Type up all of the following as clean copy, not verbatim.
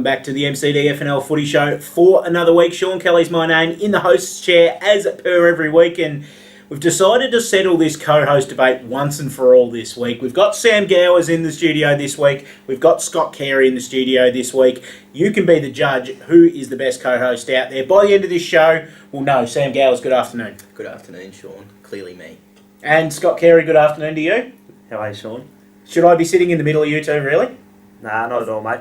welcome back to the MCDFNL Footy Show for another week. Sean Kelly's my name, in the host's chair as per every week, and we've decided to settle this co-host debate once and for all this week. We've got Sam Gowers in the studio this week. We've got Scott Carey in the studio this week. You can be the judge who is the best co-host out there. By the end of this show, we'll know. Sam Gowers, good afternoon. Good afternoon, Sean. Clearly me. And Scott Carey, good afternoon to you. How are you, Sean? Should I be sitting in the middle of you two, really? Nah, not at all, mate.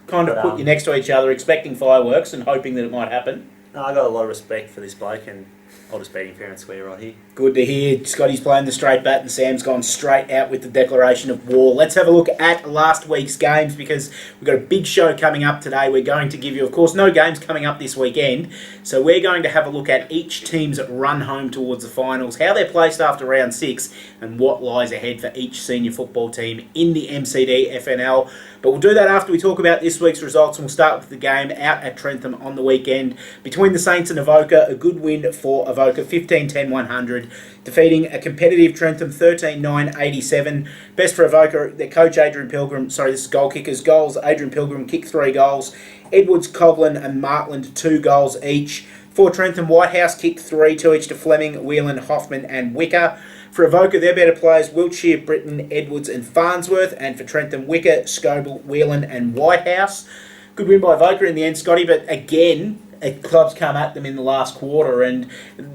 Kind of put you next to each other, expecting fireworks and hoping that it might happen. No, I got a lot of respect for this bloke, and I'll just be fair and square right here. Good to hear. Scotty's playing the straight bat and Sam's gone straight out with the declaration of war. Let's have a look at last week's games because we've got a big show coming up today. We're going to give you, of course, no games coming up this weekend. So we're going to have a look at each team's run home towards the finals, how they're placed after round 6 and what lies ahead for each senior football team in the MCDFNL. But we'll do that after we talk about this week's results, and we'll start with the game out at Trentham on the weekend. Between the Saints and Avoca, a good win for Avoca, 15-10-100, defeating a competitive Trentham 13-9-87. Best for Avoca, their coach Adrian Pilgrim, this is goal kickers. Goals, Adrian Pilgrim kicked 3 goals. Edwards, Coghlan and Martland 2 goals each. For Trentham, Whitehouse kicked 3, 2 each to Fleming, Whelan, Hoffman and Wicker. For Avoca, their better players, Wiltshire, Britton, Edwards and Farnsworth. And for Trentham, Wicker, Scoble, Whelan and Whitehouse. Good win by Avoca in the end, Scotty, but again, clubs come at them in the last quarter, and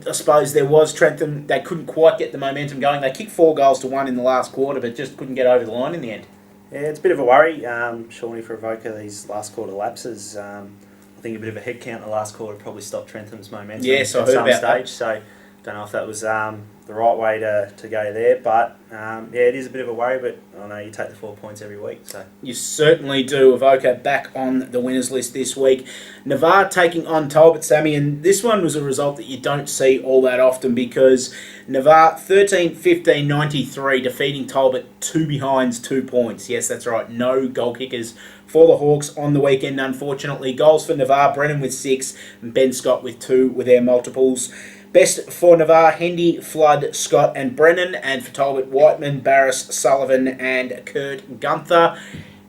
I suppose there was Trentham, they couldn't quite get the momentum going. They kicked 4 goals to 1 in the last quarter, but just couldn't get over the line in the end. Yeah, it's a bit of a worry, surely for Avoca, these last quarter lapses. I think a bit of a head count in the last quarter probably stopped Trentham's momentum yes, at I heard some about stage. that. So don't know if that was the right way to go there, but yeah, it is a bit of a worry, but I know you take the 4 points every week. So you certainly do. Avoca back on the winners list this week. Navarre taking on Talbot, Sammy, and this one was a result that you don't see all that often because Navarre 13-15-93 defeating Talbot 2 behinds, 2 points. Yes, that's right. No goal kickers for the Hawks on the weekend, unfortunately. Goals for Navarre, Brennan with 6 and Ben Scott with 2 with their multiples. Best for Navarre, Hendy, Flood, Scott and Brennan. And for Talbot, Whiteman, Barris, Sullivan and Kurt Gunther.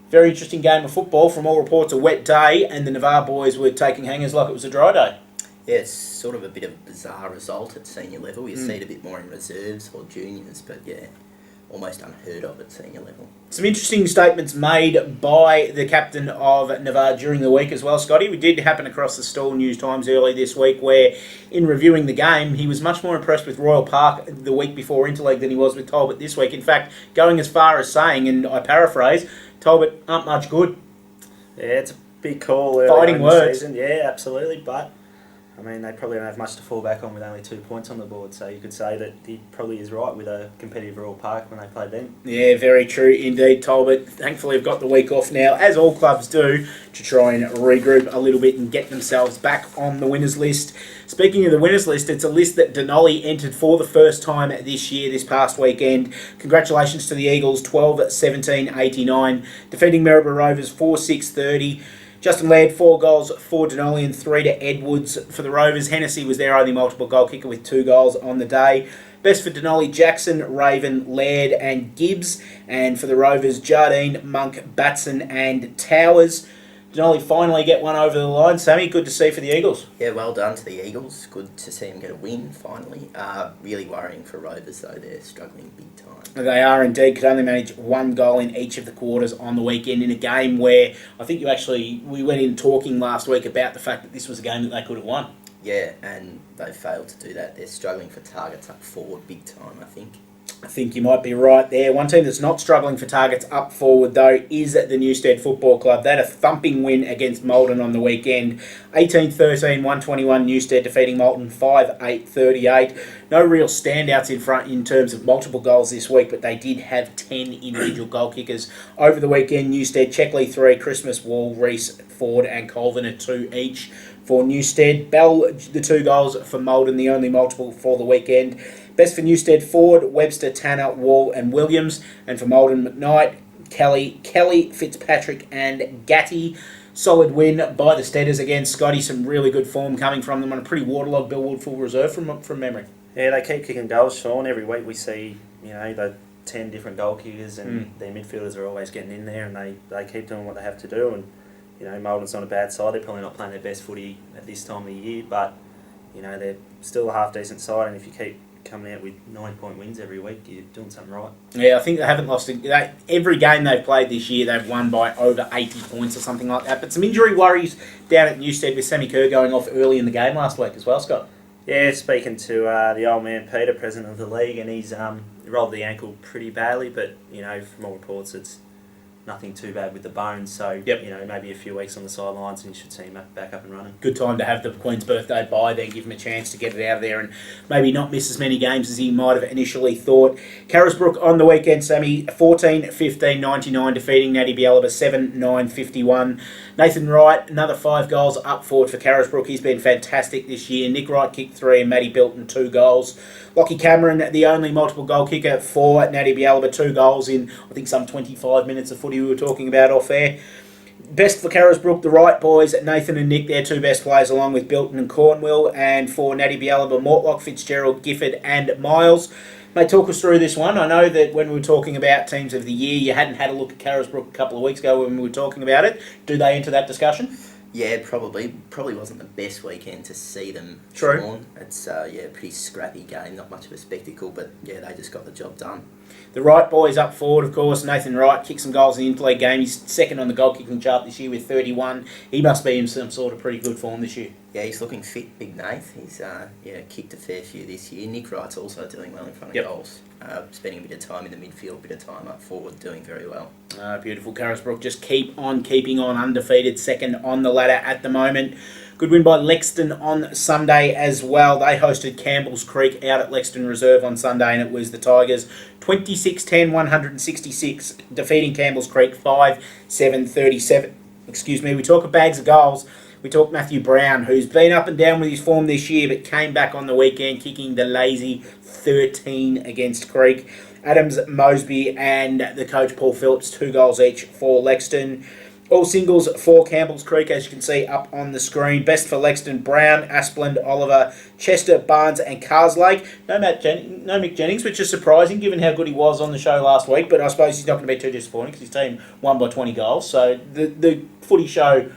Very interesting game of football. From all reports, a wet day, and the Navarre boys were taking hangers like it was a dry day. Yeah, it's sort of a bit of a bizarre result at senior level. You see it a bit more in reserves or juniors, but yeah, almost unheard of at senior level. Some interesting statements made by the captain of Navarre during the week as well, Scotty. We did happen across the Stall News Times early this week where, in reviewing the game, he was much more impressed with Royal Park the week before Interleague than he was with Talbot this week. In fact, going as far as saying, and I paraphrase, Talbot aren't much good. yeah, it's a big call. Fighting in words. the season. Yeah, absolutely, but I mean, they probably don't have much to fall back on with only 2 points on the board, so you could say that he probably is right with a competitive Royal Park when they played them. Yeah, very true indeed, Talbot. Thankfully, have got the week off now, as all clubs do, to try and regroup a little bit and get themselves back on the winners list. Speaking of the winners list, it's a list that Denali entered for the first time this year, this past weekend. Congratulations to the Eagles, 12-17-89, defeating Maryborough Rovers 4-6-30. Justin Laird, 4 goals for Denali and 3 to Edwards for the Rovers. Hennessy was their only multiple goal kicker with 2 goals on the day. Best for Denali, Jackson, Raven, Laird and Gibbs. And for the Rovers, Jardine, Monk, Batson and Towers. Denali finally get one over the line. Sammy, good to see for the Eagles. Yeah, well done to the Eagles. Good to see them get a win finally. Really worrying for Rovers though, they're struggling big time. They are indeed. Could only manage 1 goal in each of the quarters on the weekend in a game where I think we went in talking last week about the fact that this was a game that they could have won. Yeah, and they failed to do that. They're struggling for targets up forward big time, I think. I think you might be right there. One team that's not struggling for targets up forward, though, is the Newstead Football Club. They had a thumping win against Maldon on the weekend. 18-13, 121 Newstead defeating Maldon 5-8-38. No real standouts in front in terms of multiple goals this week, but they did have 10 individual goal kickers over the weekend. Newstead, Checkley 3, Christmas, Wall, Reese, Ford and Colvin at 2 each for Newstead. Bell, the 2 goals for Maldon, the only multiple for the weekend. Best for Newstead, Ford, Webster, Tanner, Wall and Williams. And for Maldon, McKnight, Kelly, Fitzpatrick and Gatty. Solid win by the Steaders against Scotty. Some really good form coming from them on a pretty waterlogged Bellwood full reserve from memory. Yeah, they keep kicking goals, Sean. Every week we see, the 10 different goal kickers and their midfielders are always getting in there and they keep doing what they have to do. And you know, Malden's not a bad side. They're probably not playing their best footy at this time of the year, but, you know, they're still a half-decent side, and if you keep coming out with 9-point wins every week, you're doing something right. Yeah, I think they haven't lost every game they've played this year. They've won by over 80 points or something like that. But some injury worries down at Newstead with Sammy Kerr going off early in the game last week as well, Scott. Yeah, speaking to the old man Peter, president of the league, and he's rolled the ankle pretty badly, but, you know, from all reports, it's nothing too bad with the bones. So, yep. You know, maybe a few weeks on the sidelines and you should see him back up and running. Good time to have the Queen's birthday bye there, give him a chance to get it out of there and maybe not miss as many games as he might have initially thought. Carisbrook on the weekend, Sammy, 14-15-99, defeating Natty Bialaba 7-9-51. Nathan Wright, another 5 goals up forward for Carisbrook. He's been fantastic this year. Nick Wright kicked 3 and Matty Bilton 2 goals. Lockie Cameron, the only multiple goal kicker for Natty Bialaba, 2 goals in, I think, some 25 minutes of footy we were talking about off air. Best for Carisbrook, the Wright boys, Nathan and Nick, their 2 best players, along with Bilton and Cornwell. And for Natty Bialaba, Mortlock, Fitzgerald, Gifford and Miles. Mate, talk us through this one. I know that when we were talking about teams of the year, you hadn't had a look at Carisbrook a couple of weeks ago when we were talking about it. Do they enter that discussion? Yeah, probably wasn't the best weekend to see them. True. On. It's a pretty scrappy game, not much of a spectacle, but yeah, they just got the job done. The Wright boys up forward, of course. Nathan Wright kicked some goals in the interleague game. He's second on the goal kicking chart this year with 31. He must be in some sort of pretty good form this year. Yeah, he's looking fit, Big Nath. He's kicked a fair few this year. Nick Wright's also doing well in front of goals. Spending a bit of time in the midfield, a bit of time up forward, doing very well. Beautiful. Carisbrook just keep on keeping on, undefeated, second on the ladder at the moment. Good win by Lexton on Sunday as well. They hosted Campbell's Creek out at Lexton Reserve on Sunday, and it was the Tigers 26-10, 166, defeating Campbell's Creek 5-7-37. Excuse me. We talk of bags of goals. We talk Matthew Brown, who's been up and down with his form this year, but came back on the weekend, kicking the lazy 13 against Creek. Adams, Mosby, and the coach Paul Phillips, 2 goals each for Lexton. All singles for Campbell's Creek, as you can see up on the screen. Best for Lexton, Brown, Aspland, Oliver, Chester, Barnes and Carslake. No Mick Jennings, which is surprising given how good he was on the show last week, but I suppose he's not going to be too disappointing because his team won by 20 goals. So the footy show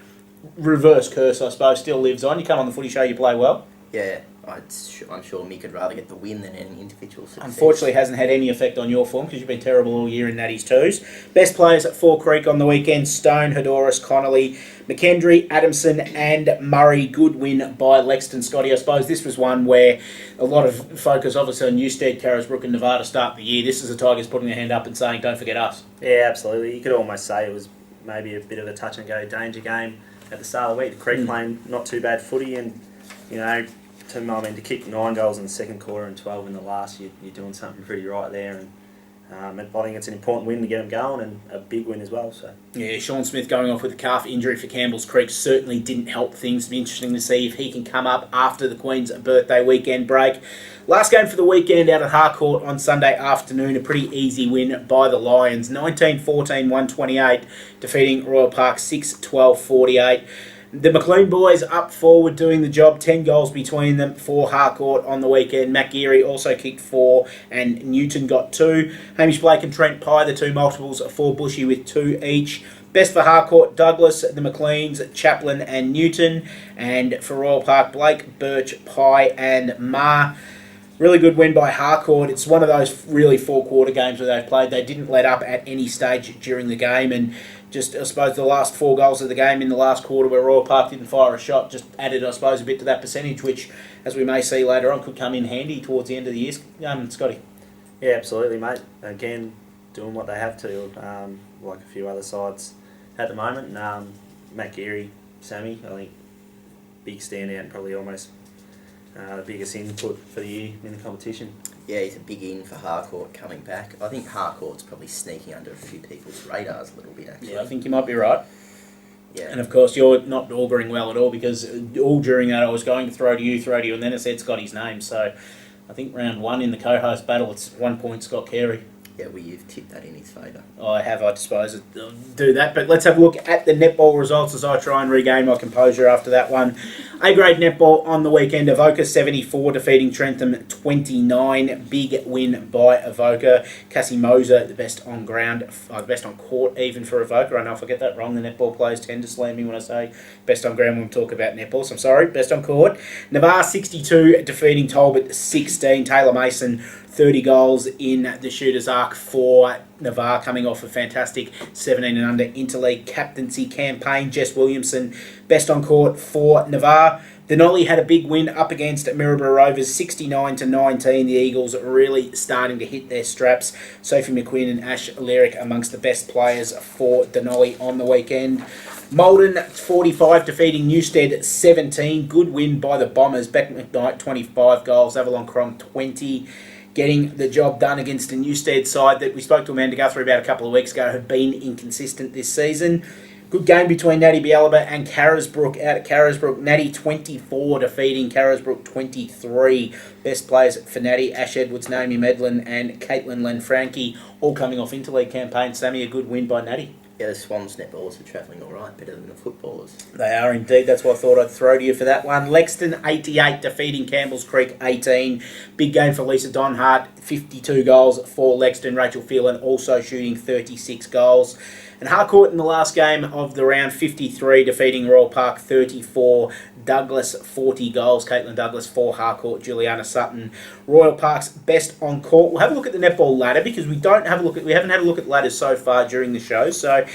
reverse curse, I suppose, still lives on. You come on the footy show, you play well. Yeah, I'm sure Mick would rather get the win than any individual success. Unfortunately, hasn't had any effect on your form because you've been terrible all year in Natty's twos. Best players at Four Creek on the weekend: Stone, Hodoris, Connolly, McKendry, Adamson and Murray. Good win by Lexton. Scotty, I suppose this was one where a lot of focus obviously on Newstead, Carisbrook and Nevada start the year. This is the Tigers putting their hand up and saying, don't forget us. Yeah, absolutely. You could almost say it was maybe a bit of a touch-and-go danger game at the start of the week. The Creek playing not too bad footy, and, you know, to kick 9 goals in the second quarter and 12 in the last, you're doing something pretty right there. And I think it's an important win to get them going, and a big win as well. So yeah, Sean Smith going off with a calf injury for Campbell's Creek certainly didn't help things. It'll be interesting to see if he can come up after the Queen's birthday weekend break. Last game for the weekend out at Harcourt on Sunday afternoon, a pretty easy win by the Lions, 19-14-128, defeating Royal Park 6-12-48. The McLean boys up forward doing the job, 10 goals between them for Harcourt on the weekend. Matt Geary also kicked 4 and Newton got 2. Hamish Blake and Trent Pye, the 2 multiples for Bushy with 2 each. Best for Harcourt, Douglas, the McLeans, Chaplin and Newton. And for Royal Park, Blake, Birch, Pye and Marr. Really good win by Harcourt. It's one of those really 4-quarter games where they've played. They didn't let up at any stage during the game, and just, I suppose, the last 4 goals of the game in the last quarter where Royal Park didn't fire a shot just added, I suppose, a bit to that percentage, which, as we may see later on, could come in handy towards the end of the year. Scotty. yeah, absolutely, mate. Again, doing what they have to, like a few other sides at the moment. Matt Geary, Sammy, I think, big standout and probably almost the biggest input for the year in the competition. Yeah, he's a big in for Harcourt coming back. I think Harcourt's probably sneaking under a few people's radars a little bit, actually. Yeah, I think you might be right. Yeah. And of course, you're not auguring well at all, because all during that I was going to throw to you, and then it said Scotty's name. So I think round 1 in the co-host battle, it's 1 point Scott Carey. Yeah, well, you've tipped that in his favour. I have, I suppose, do that. But let's have a look at the netball results as I try and regain my composure after that one. A-grade netball on the weekend. Avoca 74 defeating Trentham 29. Big win by Avoca. Cassie Moser, the best on ground, best on court even for Avoca. I know if I get that wrong, the netball players tend to slam me when I say best on ground when we talk about netball. So I'm sorry, best on court. Navarre 62 defeating Talbot 16. Taylor Mason 30 goals in the shooter's arc for Navarre, coming off a fantastic 17 and under interleague captaincy campaign. Jess Williamson, best on court for Navarre. Denali had a big win up against Maryborough Rovers, 69-19. The Eagles really starting to hit their straps. Sophie McQuinn and Ash Lyric amongst the best players for Denali on the weekend. Malden 45 defeating Newstead 17. Good win by the Bombers. Beck McKnight 25 goals. Avalon Crom 20. Getting the job done against a Newstead side that we spoke to Amanda Guthrie about a couple of weeks ago have been inconsistent this season. Good game between Natty Bialaba and Carisbrook out at Carisbrook. Natty 24 defeating Carisbrook 23. Best players for Natty: Ash Edwards, Naomi Medlin and Caitlin Lenfranchi, all coming off interleague campaigns. Sammy, a good win by Natty. Yeah, the Swans netballers are travelling all right, better than the footballers. They are indeed. That's what I thought I'd throw to you for that one. Lexington 88 defeating Campbell's Creek 18. Big game for Lisa Donhart. 52 goals for Lexington. Rachel Phelan also shooting 36 goals. And Harcourt in the last game of the round, 53, defeating Royal Park 34. Douglas 40 goals. Caitlin Douglas for Harcourt. Juliana Sutton, Royal Park's best on court. We'll have a look at the netball ladder because we haven't had a look at ladders so far during the show. So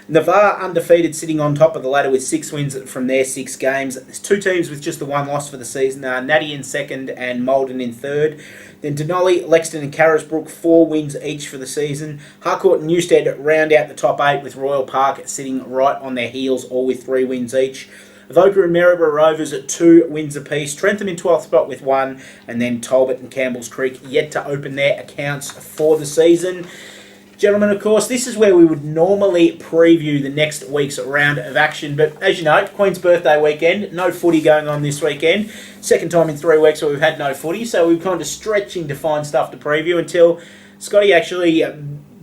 Navarre undefeated, sitting on top of the ladder with 6 wins from their 6 games. There's 2 teams with just the 1 loss for the season. Natty in second and Malden in third. Then Denali, Lexington and Carisbrook, 4 wins each for the season. Harcourt and Newstead round out the top 8 with Royal Park sitting right on their heels, all with 3 wins each. Avoca and Maryborough Rovers at 2 wins apiece. Trentham in 12th spot with 1. And then Talbot and Campbell's Creek yet to open their accounts for the season. Gentlemen, of course, this is where we would normally preview the next week's round of action. But as you know, Queen's birthday weekend, no footy going on this weekend. Second time in 3 weeks where we've had no footy, so we're kind of stretching to find stuff to preview until Scotty actually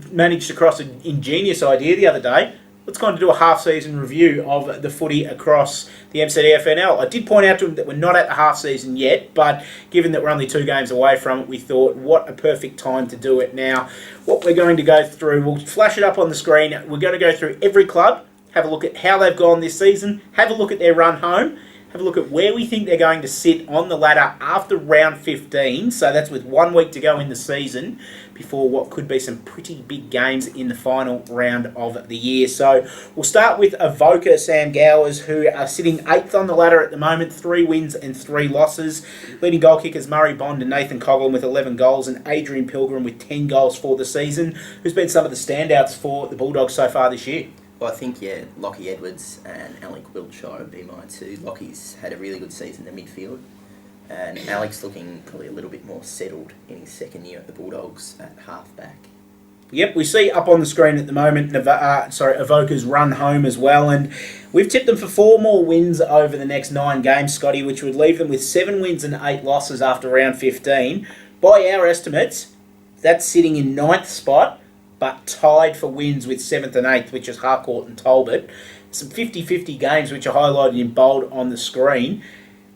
managed to cross an ingenious idea the other day. Let's kind of do a half-season review of the footy across the MCDFNL. I did point out to him that we're not at the half-season yet, but given that we're only 2 games away from it, we thought, what a perfect time to do it now. What we're going to go through, we'll flash it up on the screen. We're going to go through every club, have a look at how they've gone this season, have a look at their run home, have a look at where we think they're going to sit on the ladder after round 15. So that's with 1 week to go in the season before what could be some pretty big games in the final round of the year. So we'll start with Avoca Sam Gowers, who are sitting 8th on the ladder at the moment, 3 wins and 3 losses. Leading goal kickers Murray Bond and Nathan Coughlin with 11 goals and Adrian Pilgrim with 10 goals for the season, who's been some of the standouts for the Bulldogs so far this year. Well, I think, yeah, Lockie Edwards and Alec Wiltshire would be mine too. Lockie's had a really good season in the midfield, and Alec's looking probably a little bit more settled in his second year at the Bulldogs at half-back. Yep, we see up on the screen at the moment Avoca's run home as well, and we've tipped them for 4 more wins over the next 9 games, Scotty, which would leave them with 7 wins and 8 losses after round 15. By our estimates, that's sitting in 9th spot, but tied for wins with 7th and 8th, which is Harcourt and Talbot. Some 50-50 games which are highlighted in bold on the screen.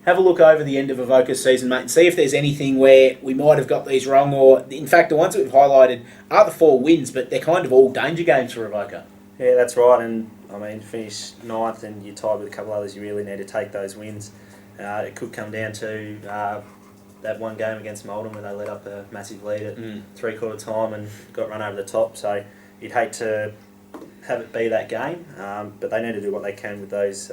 Have a look over the end of Avoca's season, mate, and see if there's anything where we might have got these wrong, or in fact the ones that we've highlighted are the 4 wins, but they're kind of all danger games for Avoca. Yeah, that's right, and I mean, finish 9th and you're tied with a couple others, you really need to take those wins. It could come down to that 1 game against Malden where they led up a massive lead at 3/4 time and got run over the top. So you'd hate to have it be that game, but they need to do what they can with those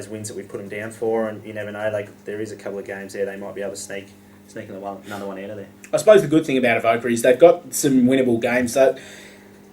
wins that we've put them down for. And you never know, there is a couple of games there they might be able to sneak another one out of there. I suppose the good thing about Avoca is they've got some winnable games. So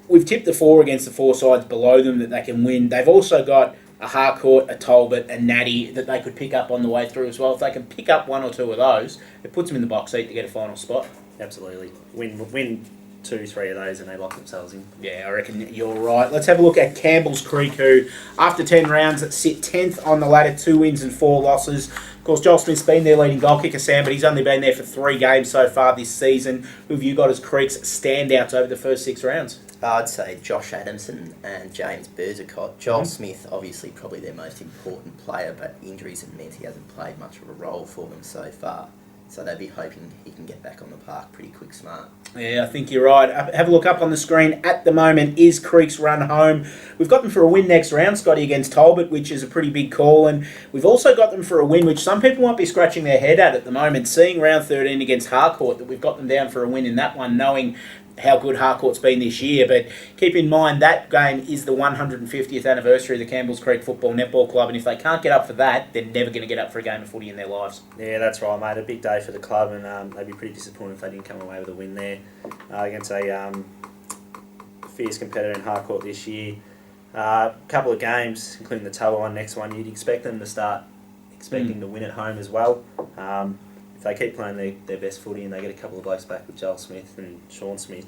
we've tipped the 4 against the 4 sides below them that they can win. They've also got a Harcourt, a Talbot, a Natty that they could pick up on the way through as well. If they can pick up 1 or 2 of those, it puts them in the box seat to get a final spot. Absolutely. Win 2-3 of those and they lock themselves in. Yeah, I reckon you're right. Let's have a look at Campbell's Creek, who, after 10 rounds, sit 10th on the ladder, 2 wins and 4 losses. Of course, Joel Smith's been their leading goal kicker, Sam, but he's only been there for 3 games so far this season. Who have you got as Creek's standouts over the first 6 rounds? I'd say Josh Adamson and James Burzicott. Joel Smith, obviously probably their most important player, but injuries have meant he hasn't played much of a role for them so far. So they'd be hoping he can get back on the park pretty quick smart. Yeah, I think you're right. Have a look up on the screen. At the moment is Creek's run home. We've got them for a win next round, Scotty, against Talbot, which is a pretty big call. And we've also got them for a win, which some people might be scratching their head at the moment, seeing round 13 against Harcourt, that we've got them down for a win in that one, knowing how good Harcourt's been this year. But keep in mind that game is the 150th anniversary of the Campbell's Creek Football Netball Club, and if they can't get up for that, they're never going to get up for a game of footy in their lives. Yeah, that's right, mate. A big day for the club, and they'd be pretty disappointed if they didn't come away with a win there against a fierce competitor in Harcourt this year. A couple of games, including the Toa one, next one, you'd expect them to start expecting to win at home as well. If they keep playing their best footy and they get a couple of blokes back with Joel Smith and Sean Smith,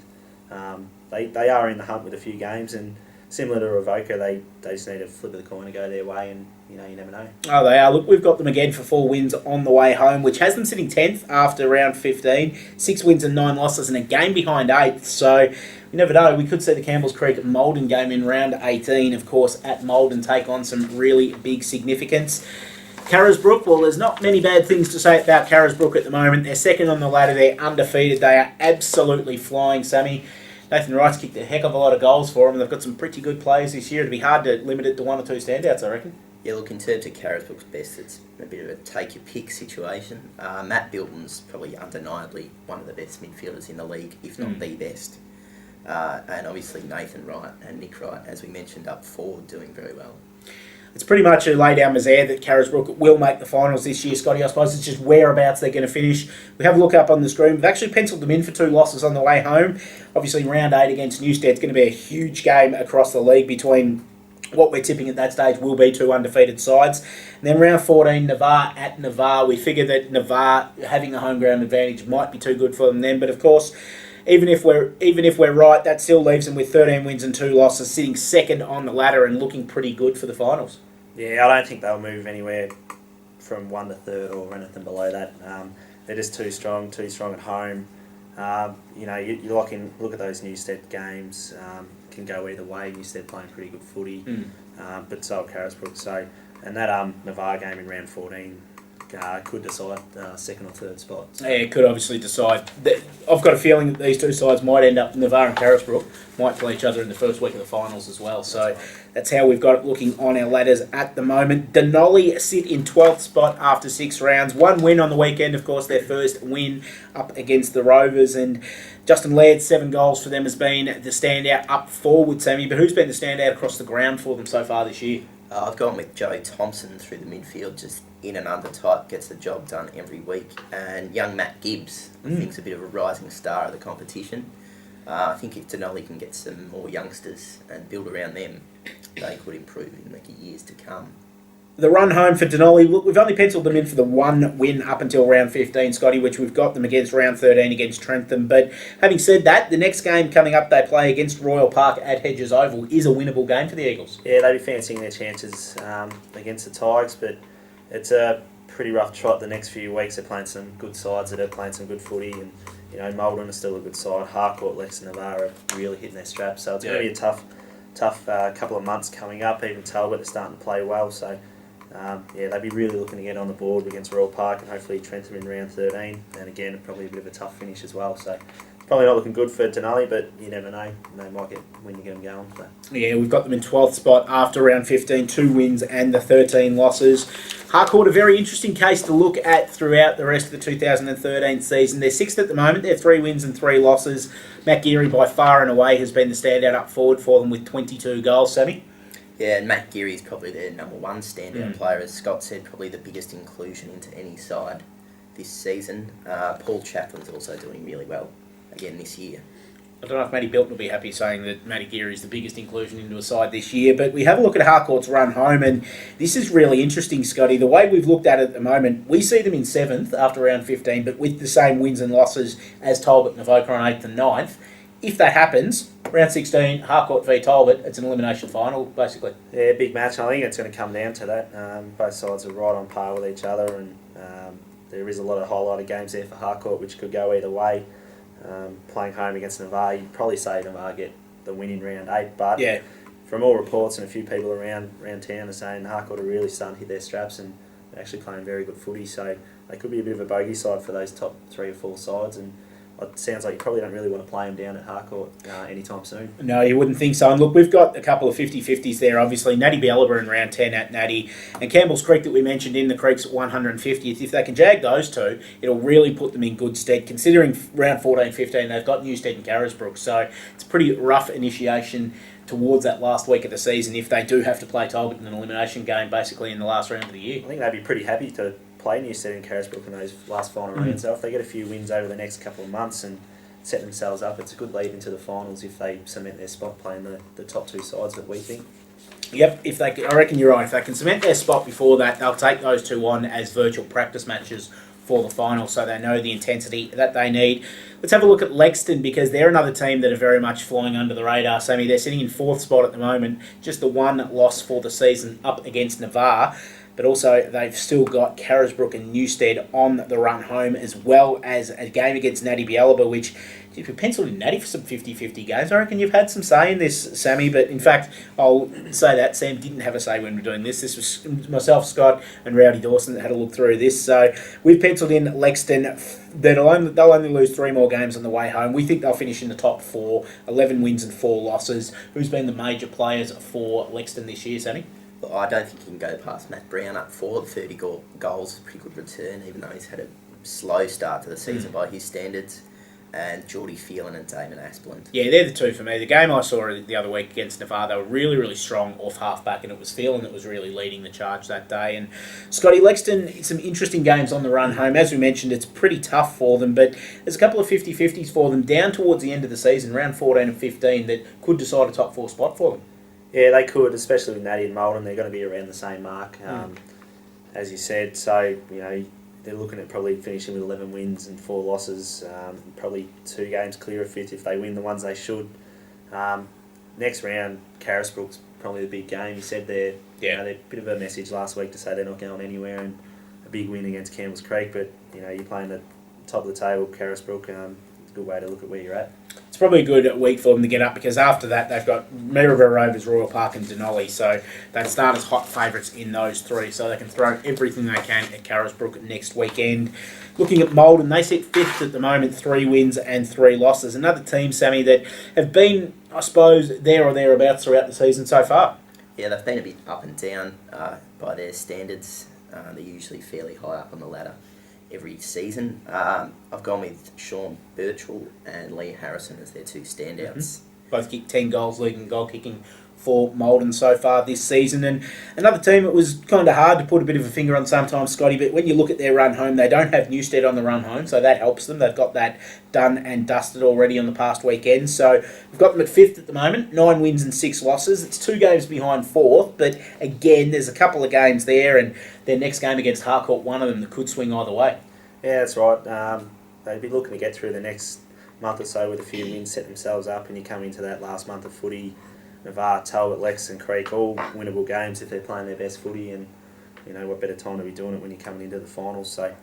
they are in the hunt with a few games, and similar to Revoca, they just need a flip of the coin to go their way, and you never know. Oh, they are. Look, we've got them again for 4 wins on the way home, which has them sitting 10th after round 15, 6 wins and 9 losses, and a game behind 8th. So you never know. We could see the Campbell's Creek Maldon game in round 18, of course, at Maldon, take on some really big significance. Carisbrook, well, there's not many bad things to say about Carisbrook at the moment. They're second on the ladder. They're undefeated. They are absolutely flying, Sammy. Nathan Wright's kicked a heck of a lot of goals for them. They've got some pretty good players this year. It'd be hard to limit it to 1 or 2 standouts, I reckon. Yeah, look, in terms of Carisbrook's best, it's a bit of a take-your-pick situation. Matt Bilton's probably undeniably one of the best midfielders in the league, if not the best. And obviously Nathan Wright and Nick Wright, as we mentioned up forward, doing very well. It's pretty much a lay-down misère that Carisbrook will make the finals this year, Scotty. I suppose it's just whereabouts they're going to finish. We have a look up on the screen. We've actually penciled them in for 2 losses on the way home. Obviously, round 8 against Newstead's going to be a huge game across the league between what we're tipping at that stage will be 2 undefeated sides. And then round 14, Navarre at Navarre. We figure that Navarre having the home ground advantage might be too good for them then. But of course, even if we're right, that still leaves them with 13 wins and 2 losses, sitting second on the ladder and looking pretty good for the finals. Yeah, I don't think they'll move anywhere from 1 to 3rd or anything below that. They're just too strong at home. You look at those Newstead games. Can go either way. Newstead playing pretty good footy, but so Carisbrook. So, and that Navarre game in round 14 could decide 2nd or 3rd spot. So. Yeah, it could obviously decide. I've got a feeling that these 2 sides might end up, Navarre and Carisbrook, might play each other in the first week of the finals as well. So that's how we've got it looking on our ladders at the moment. Denali sit in 12th spot after 6 rounds. 1 win on the weekend, of course, their first win up against the Rovers. And Justin Laird's 7 goals for them has been the standout up forward, Sammy. But who's been the standout across the ground for them so far this year? I've gone with Joe Thompson through the midfield, just in and under type, gets the job done every week. And young Matt Gibbs, I think's a bit of a rising star of the competition. I think if Denali can get some more youngsters and build around them, they could improve in the years to come. The run home for Denali, look, we've only penciled them in for the 1 win up until round 15, Scotty, which we've got them against round 13 against Trentham. But having said that, the next game coming up they play against Royal Park at Hedges Oval is a winnable game for the Eagles. Yeah, they'd be fancying their chances against the Tigers, but it's a pretty rough trot the next few weeks. They're playing some good sides that are playing some good footy, and Maldon is still a good side. Harcourt, Lex and Navarre are really hitting their straps, so it's going to be a tough couple of months coming up. Even Talbot is starting to play well, so they'd be really looking to get on the board against Royal Park and hopefully Trentham in round 13. And again, probably a bit of a tough finish as well. So probably not looking good for Denali, but you never know. They might get when you get them going. So. Yeah, we've got them in 12th spot after round 15, 2 wins and the 13 losses. Harcourt, a very interesting case to look at throughout the rest of the 2013 season. They're 6th at the moment. They're 3 wins and 3 losses. Matt Geary, by far and away, has been the standout up forward for them with 22 goals, Sammy. Yeah, and Matt Geary is probably their number 1 standout player. As Scott said, probably the biggest inclusion into any side this season. Paul Chaplin's also doing really well again this year. I don't know if Matty Bilton will be happy saying that Matty Geary is the biggest inclusion into a side this year, but we have a look at Harcourt's run home, and this is really interesting, Scotty. The way we've looked at it at the moment, we see them in 7th after round 15, but with the same wins and losses as Talbot and Avoca on 8th and 9th. if that happens, round 16, Harcourt v Talbot, it's an elimination final, basically. Yeah, big match. I think it's going to come down to that. Both sides are right on par with each other, and there is a lot of highlighted games there for Harcourt, which could go either way. Playing home against Navarre, you'd probably say Navarre get the win in round 8, but Yeah. from all reports and a few people around town are saying Harcourt are really starting to hit their straps and they're actually playing very good footy, so they could be a bit of a bogey side for those top 3 or 4 sides, and it sounds like you probably don't really want to play them down at Harcourt anytime soon. No, you wouldn't think so. And look, we've got a couple of 50-50s there, obviously. Natty Bielaba in round 10 at Natty, and Campbell's Creek that we mentioned in the Creeks at 150th. If they can jag those two, it'll really put them in good stead, considering round 14-15 they've got Newstead and Carisbrook. So it's a pretty rough initiation towards that last week of the season if they do have to play Talbot in an elimination game basically in the last round of the year. I think they'd be pretty happy to play Newstead and Carisbrook in those last final rounds. So if they get a few wins over the next couple of months and set themselves up, it's a good lead into the finals if they cement their spot playing the top 2 sides that we think. Yep, if they, I reckon you're right. If they can cement their spot before that, they'll take those 2 on as virtual practice matches for the final, so they know the intensity that they need. Let's have a look at Lexington, because they're another team that are very much flying under the radar. Sammy, they're sitting in 4th spot at the moment, just the 1 loss for the season up against Navarre. But also they've still got Carisbrook and Newstead on the run home, as well as a game against Natty Bielaba, which, if you penciled in Natty for some 50-50 games, I reckon you've had some say in this, Sammy. But in fact, I'll say that Sam didn't have a say when we were doing this. This was myself, Scott, and Rowdy Dawson that had a look through this. So we've penciled in Lexington. They'll only lose 3 more games on the way home. We think they'll finish in the top 4, 11 wins and 4 losses. Who's been the major players for Lexington this year, Sammy? Well, I don't think you can go past Matt Brown up forward. 30 goals is a pretty good return, even though he's had a slow start to the season by his standards. And Geordie Phelan and Damon Asplund. Yeah, they're the 2 for me. The game I saw the other week against Navarre, they were really, really strong off half-back, and it was Phelan that was really leading the charge that day. And Scotty, Lexington, some interesting games on the run home. As we mentioned, it's pretty tough for them, but there's a couple of 50-50s for them down towards the end of the season, round 14 and 15, that could decide a top 4 spot for them. Yeah, they could, especially with Natty and Malden. They're going to be around the same mark, as you said. So, they're looking at probably finishing with 11 wins and 4 losses, probably 2 games clear of 5th if they win the ones they should. Next round, Carisbrook's probably the big game. You said they're a bit of a message last week to say they're not going anywhere, and a big win against Campbell's Creek. But, you're playing the top of the table, Carisbrook. It's a good way to look at where you're at. It's probably a good week for them to get up, because after that they've got Maryborough Rovers, Royal Park and Denali, so they start as hot favourites in those 3, so they can throw everything they can at Carisbrook next weekend. Looking at Malden, they sit 5th at the moment, 3 wins and 3 losses. Another team, Sammy, that have been, I suppose, there or thereabouts throughout the season so far. Yeah, they've been a bit up and down by their standards. They're usually fairly high up on the ladder every season. I've gone with Sean Birchall and Lee Harrison as their 2 standouts. Both kicked 10 goals, leading goal kicking for Malden so far this season. And another team, it was kind of hard to put a bit of a finger on sometimes, Scotty, but when you look at their run home, they don't have Newstead on the run home, so that helps them. They've got that done and dusted already on the past weekend. So we've got them at 5th at the moment, 9 wins and 6 losses. It's 2 games behind 4th, but again, there's a couple of games there, and their next game against Harcourt, one of them that could swing either way. Yeah, that's right. They'd be looking to get through the next month or so with a few wins, set themselves up, and you come into that last month of footy. Navarre, Talbot, Lexington Creek, all winnable games if they're playing their best footy, and what better time to be doing it when you're coming into the finals. So,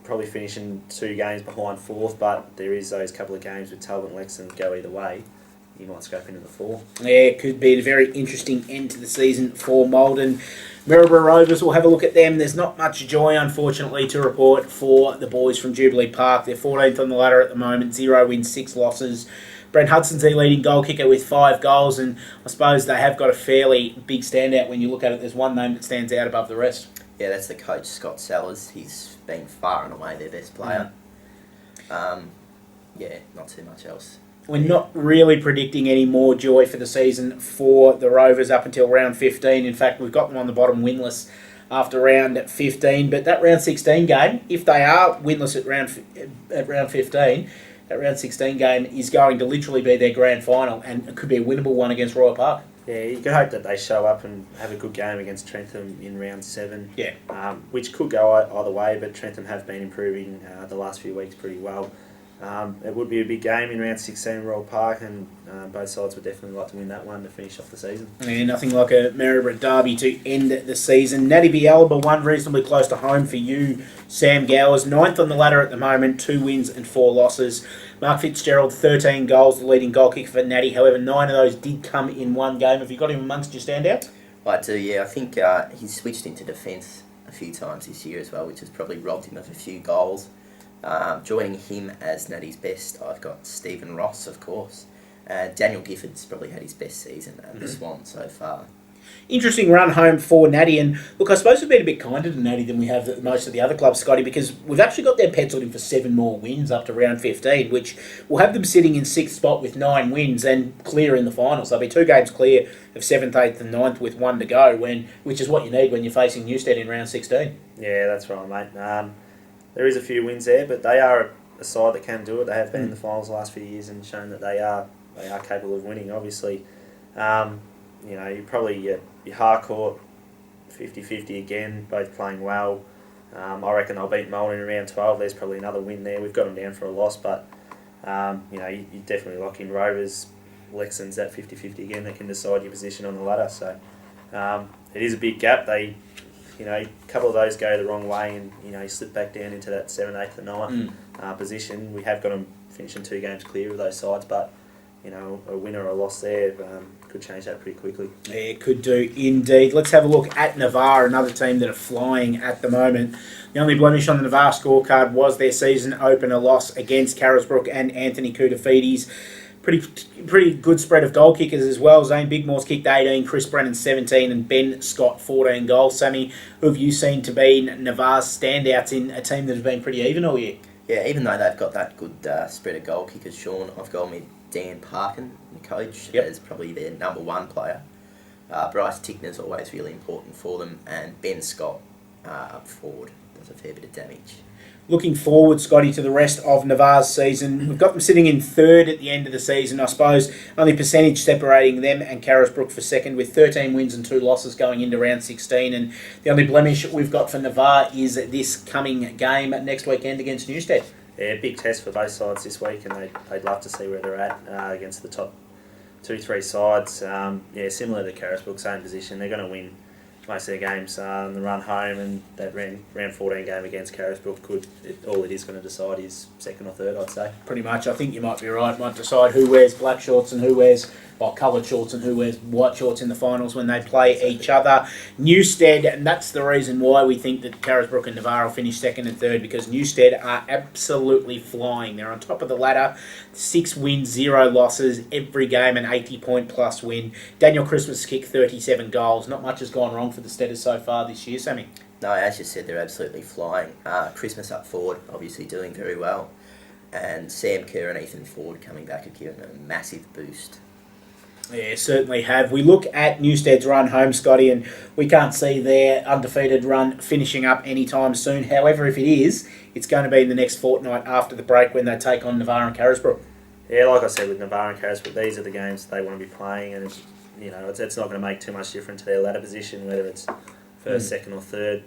probably finishing 2 games behind 4th, but there is those couple of games with Talbot and Lexington go either way. You might scrape into the 4. Yeah, it could be a very interesting end to the season for Malden. Maryborough Rovers, we'll have a look at them. There's not much joy, unfortunately, to report for the boys from Jubilee Park. They're 14th on the ladder at the moment, 0 wins, 6 losses. Brent Hudson's their leading goal kicker with 5 goals, and I suppose they have got a fairly big standout when you look at it. There's one name that stands out above the rest. Yeah, that's the coach, Scott Sellers. He's been far and away their best player. Not too much else. We're not really predicting any more joy for the season for the Rovers up until round 15. In fact, we've got them on the bottom winless after round 15. But that round 16 game, if they are winless at round 15, that round 16 game is going to literally be their grand final, and it could be a winnable one against Royal Park. Yeah, you could hope that they show up and have a good game against Trentham in round 7. Yeah. Which could go either way, but Trentham have been improving the last few weeks pretty well. It would be a big game in round 16 Royal Park, and both sides would definitely like to win that one to finish off the season. And nothing like a Maryborough derby to end the season. Natty Bialba won reasonably close to home for you, Sam Gowers. 9th on the ladder at the moment, 2 wins and 4 losses. Mark Fitzgerald, 13 goals, the leading goal kicker for Natty. However, 9 of those did come in one game. Have you got him amongst your standout? I do, yeah. I think he's switched into defence a few times this year as well, which has probably robbed him of a few goals. Joining him as Natty's best, I've got Stephen Ross, of course. Daniel Gifford's probably had his best season at the Swan so far. Interesting run home for Natty, and look, I suppose we've been a bit kinder to Natty than we have at most of the other clubs, Scotty, because we've actually got them penciled in for 7 more wins up to round 15, which will have them sitting in 6th spot with 9 wins and clear in the finals. They'll be 2 games clear of 7th, 8th and 9th with 1 to go, which is what you need when you're facing Newstead in round 16. Yeah, that's right, mate. There is a few wins there, but they are a side that can do it. They have been in the finals the last few years and shown that they are capable of winning, obviously. You probably your Harcourt 50-50 again, both playing well. I reckon they'll beat Moulton in round 12. There's probably another win there. We've got them down for a loss, but you definitely lock in Rovers, Lexons, that 50-50 again. They can decide your position on the ladder. So it is a big gap. A couple of those go the wrong way, and you slip back down into that 7th, 8th, and 9th position. We have got them finishing 2 games clear of those sides, but a win or a loss there could change that pretty quickly. Yeah, it could do indeed. Let's have a look at Navarre, another team that are flying at the moment. The only blemish on the Navarre scorecard was their season opener loss against Carisbrook and Anthony Koutafidis. Pretty good spread of goal kickers as well. Zane Bigmore's kicked 18, Chris Brennan 17, and Ben Scott 14 goals. Sammy, who have you seen to be Navarre's standouts in a team that has been pretty even all year? Yeah, even though they've got that good spread of goal kickers, Sean, I've gone with Dan Parkin, the coach, as probably their number 1 player. Bryce Tickner's always really important for them, and Ben Scott up forward does a fair bit of damage. Looking forward, Scotty, to the rest of Navarre's season. We've got them sitting in 3rd at the end of the season, I suppose. Only percentage separating them and Carisbrook for 2nd, with 13 wins and 2 losses going into round 16. And the only blemish we've got for Navarre is this coming game next weekend against Newstead. Yeah, big test for both sides this week, and they'd love to see where they're at against the top 2-3 sides. Similar to Carisbrook, same position. They're going to win most of their games on the run home, and that round 14 game against Carisbrook all it is going to decide is 2nd or 3rd, I'd say. Pretty much. I think you might be right. Might decide who wears black shorts and who wears coloured shorts and who wears white shorts in the finals when they play each other. Newstead, and that's the reason why we think that Carisbrook and Navarre will finish 2nd and 3rd, because Newstead are absolutely flying. They're on top of the ladder, 6 wins, 0 losses, every game an 80-point plus win. Daniel Christmas kicked 37 goals. Not much has gone wrong for the Steaders so far this year, Sammy. No, as you said, they're absolutely flying. Christmas up forward, obviously doing very well. And Sam Kerr and Ethan Ford coming back have given a massive boost. Yeah, certainly have. We look at Newstead's run home, Scotty, and we can't see their undefeated run finishing up anytime soon. However, if it is, it's going to be in the next fortnight after the break when they take on Navarre and Carisbrook. Yeah, like I said, with Navarre and Carisbrook, these are the games they want to be playing, and it's not going to make too much difference to their ladder position, whether it's 1st, 2nd or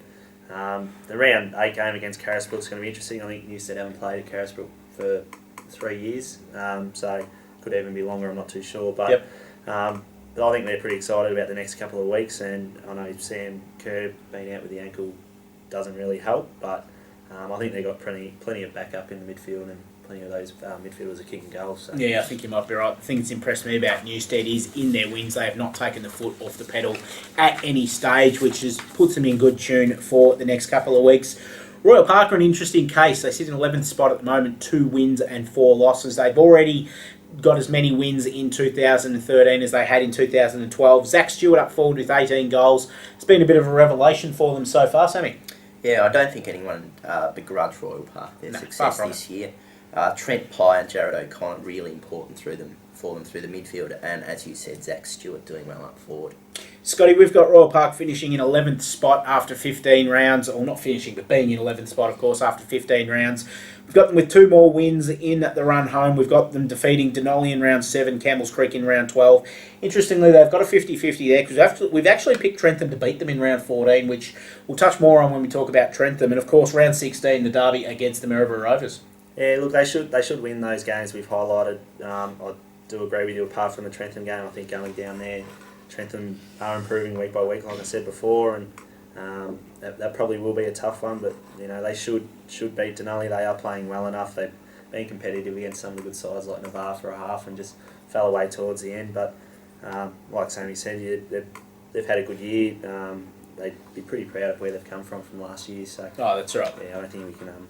3rd. The round 8 game against Carisbrook is going to be interesting. I think Newstead haven't played at Carisbrook for 3 years, so could even be longer, I'm not too sure. But I think they're pretty excited about the next couple of weeks, and I know Sam Kerr being out with the ankle doesn't really help, but I think they've got plenty of backup in the midfield, and plenty of those midfielders are kicking goals. So. Yeah, I think you might be right. The thing that's impressed me about Newstead is in their wins, they have not taken the foot off the pedal at any stage, which puts them in good tune for the next couple of weeks. Royal Park are an interesting case. They sit in 11th spot at the moment, 2 wins and 4 losses. They've already got as many wins in 2013 as they had in 2012. Zach Stewart up forward with 18 goals. It's been a bit of a revelation for them so far, Sammy. Yeah, I don't think anyone begrudged Royal Park their success this year. Trent Pye and Jared O'Connor really important for them through the midfield, and as you said, Zach Stewart doing well up forward. Scotty, we've got Royal Park finishing in 11th spot after 15 rounds, or not finishing, but being in 11th spot, of course, after 15 rounds. We've got them with 2 more wins in the run home. We've got them defeating Denali in round 7, Campbell's Creek in round 12. Interestingly, they've got a 50-50 there, because we've actually picked Trentham to beat them in round 14, which we'll touch more on when we talk about Trentham. And, of course, round 16, the derby against the Maryborough Rovers. Yeah, look, they should win those games we've highlighted. I do agree with you. Apart from the Trentham game, I think going down there, Trentham are improving week by week, like I said before, and that probably will be a tough one. But they should beat Denali. They are playing well enough. They've been competitive against some of the good sides like Navarre for a half and just fell away towards the end. But like Sammy said, they've had a good year. They'd be pretty proud of where they've come from last year. So that's right. yeah, I don't think we can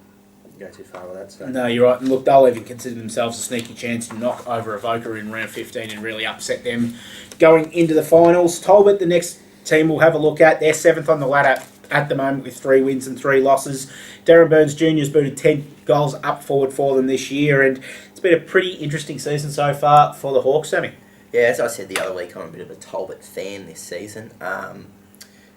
go too far with that. So. No, you're right. And look, they'll even consider themselves a sneaky chance to knock over Avoca in round 15 and really upset them going into the finals. Talbot, the next team we'll have a look at. They're 7th on the ladder at the moment with 3 wins and 3 losses. Darren Burns Jr.'s booted 10 goals up forward for them this year, and it's been a pretty interesting season so far for the Hawks, Sammy. Yeah, as I said the other week, I'm a bit of a Talbot fan this season.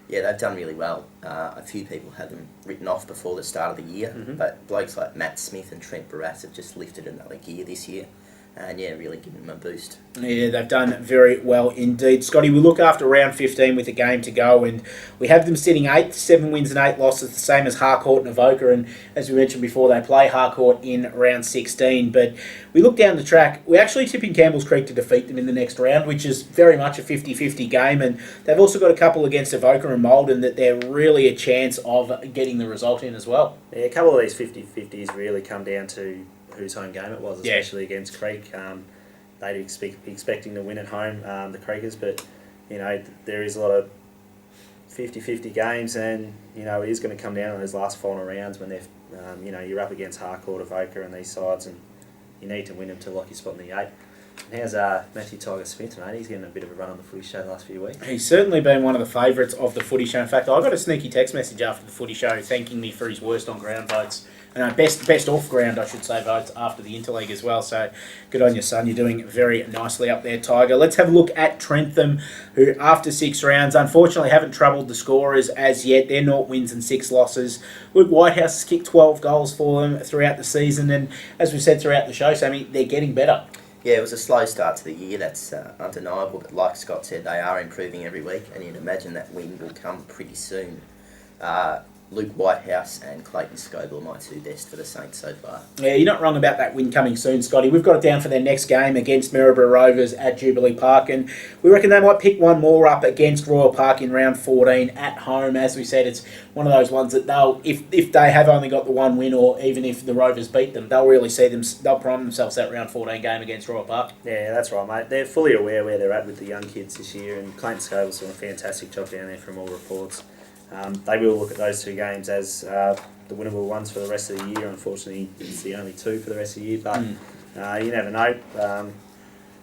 Yeah, they've done really well. A few people had them written off before the start of the year, but blokes like Matt Smith and Trent Barras have just lifted another gear this year, and yeah, really given them a boost. Yeah, they've done very well indeed. Scotty, we look after round 15 with a game to go, and we have them sitting 8th, 7 wins and 8 losses, the same as Harcourt and Avoca, and as we mentioned before, they play Harcourt in round 16, but we look down the track, we're actually tipping Campbell's Creek to defeat them in the next round, which is very much a 50-50 game, and they've also got a couple against Avoca and Malden that they're really a chance of getting the result in as well. Yeah, a couple of these 50-50s really come down to whose home game it was, especially against Creek. They'd be expecting to win at home, the Creekers, but there is a lot of 50-50 games, and it is going to come down to those last final rounds when they're you're up against Harcourt, Avoca and these sides, and you need to win them to lock your spot in the 8. And how's Matthew Tiger Smith, mate? He's getting a bit of a run on the Footy Show the last few weeks. He's certainly been one of the favourites of the Footy Show. In fact, I got a sneaky text message after the Footy Show thanking me for his worst on ground votes. Best off ground, I should say, votes after the Interleague as well. So good on you, son. You're doing very nicely up there, Tiger. Let's have a look at Trentham, who after 6 rounds, unfortunately haven't troubled the scorers as yet. They're 0 wins and 6 losses. Luke Whitehouse has kicked 12 goals for them throughout the season, and as we've said throughout the show, Sammy, they're getting better. Yeah, it was a slow start to the year, that's undeniable, but like Scott said, they are improving every week, and you'd imagine that win will come pretty soon. Luke Whitehouse and Clayton Scoble are my 2 best for the Saints so far. Yeah, you're not wrong about that win coming soon, Scotty. We've got it down for their next game against Maryborough Rovers at Jubilee Park, and we reckon they might pick one more up against Royal Park in round 14 at home. As we said, it's one of those ones that if they have only got the 1 win, or even if the Rovers beat them, they'll prime themselves that round 14 game against Royal Park. Yeah, that's right, mate. They're fully aware where they're at with the young kids this year, and Clayton Scoble's doing a fantastic job down there from all reports. They will look at those 2 games as the winnable ones for the rest of the year. Unfortunately, it's the only 2 for the rest of the year, but you never know.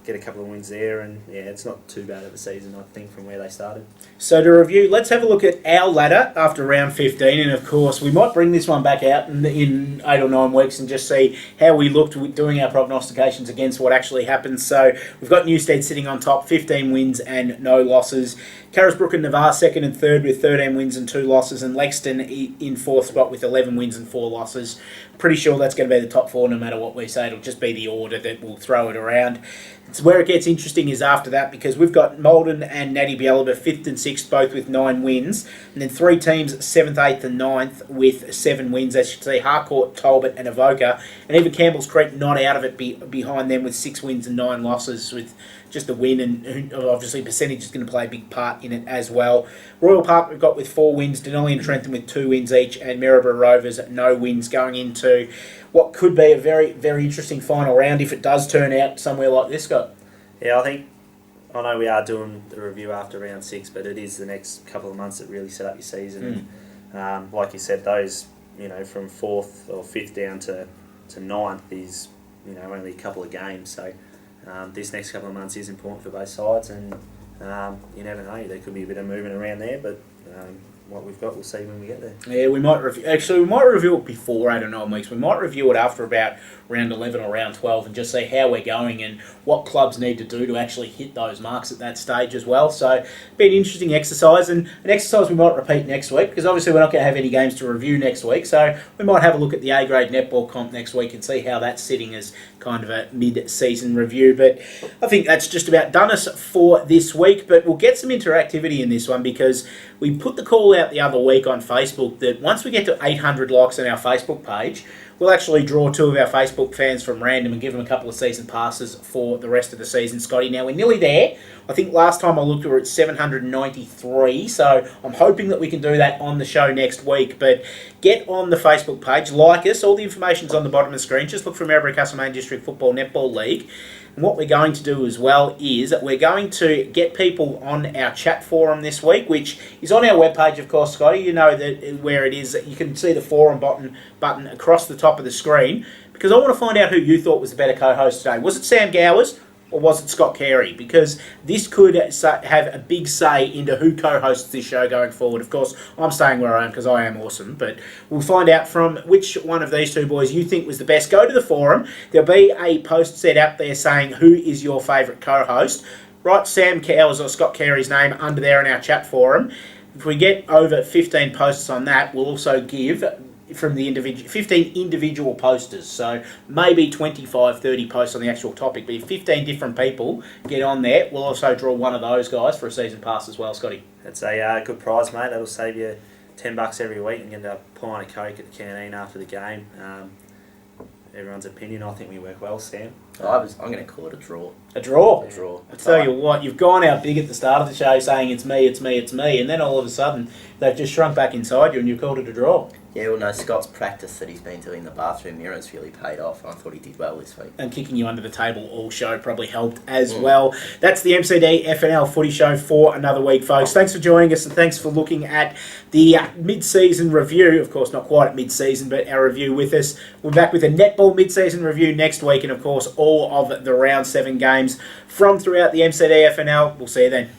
Get a couple of wins there, and yeah, it's not too bad of a season, I think, from where they started. So to review, let's have a look at our ladder after round 15, and of course we might bring this one back out in 8 or 9 weeks and just see how we looked with doing our prognostications against what actually happened. So we've got Newstead sitting on top, 15 wins and no losses. Carisbrook and Navarre 2nd and 3rd with 13 wins and 2 losses, and Lexington in 4th spot with 11 wins and 4 losses. Pretty sure that's going to be the top 4 no matter what we say. It'll just be the order that will throw it around. It's where it gets interesting is after that, because we've got Malden and Natty Bialaba 5th and 6th, both with 9 wins, and then 3 teams 7th, 8th and 9th with 7 wins, as you can see, Harcourt, Talbot and Avoca, and even Campbell's Creek not out of it behind them with 6 wins and 9 losses with just a win, and obviously percentage is going to play a big part in it as well. Royal Park we've got with 4 wins, Denali and Trentham with 2 wins each, and Maryborough Rovers no wins going into what could be a very, very interesting final round if it does turn out somewhere like this, Scott. Yeah, I know we are doing the review after round 6, but it is the next couple of months that really set up your season. And, like you said, those from 4th or 5th down to 9th is only a couple of games. So this next couple of months is important for both sides, and you never know, there could be a bit of movement around there, but what we've got, we'll see when we get there. Yeah, we might review it before 8 or 9 weeks. We might review it after about round 11 or round 12 and just see how we're going and what clubs need to do to actually hit those marks at that stage as well. So it'll be an interesting exercise, and an exercise we might repeat next week, because obviously we're not going to have any games to review next week. So we might have a look at the A-grade netball comp next week and see how that's sitting as kind of a mid-season review. But I think that's just about done us for this week, but we'll get some interactivity in this one, because we put the call out the other week on Facebook that once we get to 800 likes on our Facebook page, we'll actually draw 2 of our Facebook fans from random and give them a couple of season passes for the rest of the season, Scotty. Now, we're nearly there. I think last time I looked, we were at 793, so I'm hoping that we can do that on the show next week. But get on the Facebook page, like us. All the information's on the bottom of the screen. Just look for Maryborough Castlemaine District Football Netball League. And what we're going to do as well is we're going to get people on our chat forum this week, which is on our webpage, of course, Scotty. You know that where it is. You can see the forum button across the top of the screen, because I want to find out who you thought was the better co-host today. Was it Sam Gowers or was it Scott Carey? Because this could have a big say into who co-hosts this show going forward. Of course, I'm staying where I am because I am awesome, but we'll find out from which one of these 2 boys you think was the best. Go to the forum. There'll be a post set out there saying who is your favourite co-host. Write Sam Gowers or Scott Carey's name under there in our chat forum. If we get over 15 posts on that, we'll also give from the 15 individual posters, so maybe 25, 30 posts on the actual topic, but if 15 different people get on there, we'll also draw one of those guys for a season pass as well, Scotty. That's a good prize, mate. That'll save you $10 every week and get a pint of Coke at the canteen after the game. Everyone's opinion. I think we work well, Sam. I'm going to call it a draw. A draw? A draw. I tell you what, you've gone out big at the start of the show saying it's me, it's me, it's me, and then all of a sudden they've just shrunk back inside you and you've called it a draw. Yeah, well, no, Scott's practice that he's been doing in the bathroom mirrors really paid off. I thought he did well this week. And kicking you under the table all show probably helped as well. That's the MCDFNL Footy Show for another week, folks. Thanks for joining us and thanks for looking at the mid-season review. Of course, not quite at mid-season, but our review with us. We're back with a netball mid-season review next week and, of course, all of the round 7 games from throughout the MCDFNL. We'll see you then.